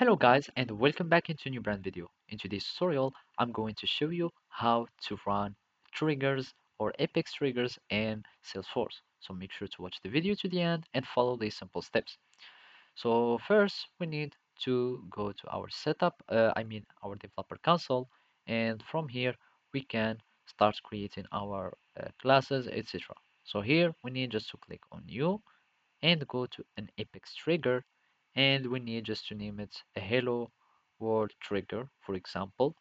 Hello guys and welcome back into a new brand video. In today's tutorial, I'm going to show you how to run triggers or Apex triggers in Salesforce. So make sure to watch the video to the end and follow these simple steps. So first, we need to go to our setup, our developer console, and from here we can start creating our classes, etc. So here we need just to click on new and go to an Apex trigger, and we need just to name it a hello world trigger, for example.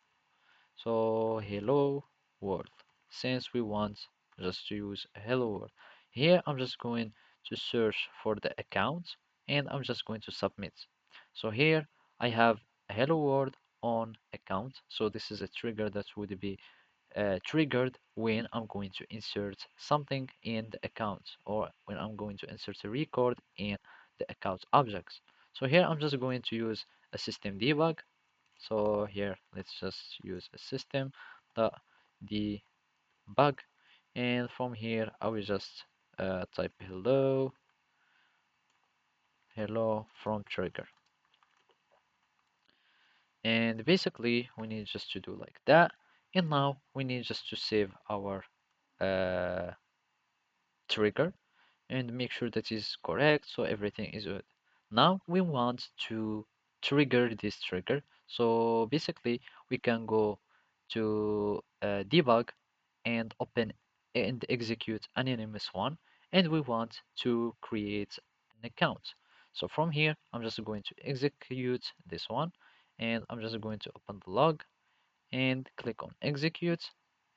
So hello world, since we want just to use a hello world. Here I'm just going to search for the account and I'm just going to submit. So here I have a hello world on account. So this is a trigger that would be triggered when I'm going to insert something in the account or when I'm going to insert a record in the account objects. So here I'm just going to use a system debug. So here let's just use a system the debug, and from here I will just type hello from trigger, and basically we need just to do like that. And now we need just to save our uh, trigger and make sure that is correct, so everything is good. Now we want to trigger this trigger. So basically we can go to debug and open and execute anonymous one, and we want to create an account. So from here I'm just going to execute this one, and I'm just going to open the log and click on execute.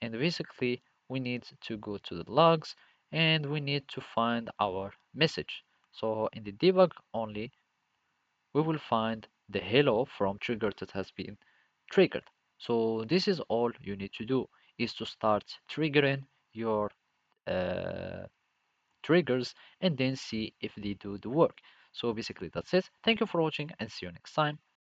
And basically we need to go to the logs and we need to find our message. So in the debug only, we will find the hello from trigger that has been triggered. So this is all you need to do, is to start triggering your uh, triggers and then see if they do the work. So basically that's it. Thank you for watching and see you next time.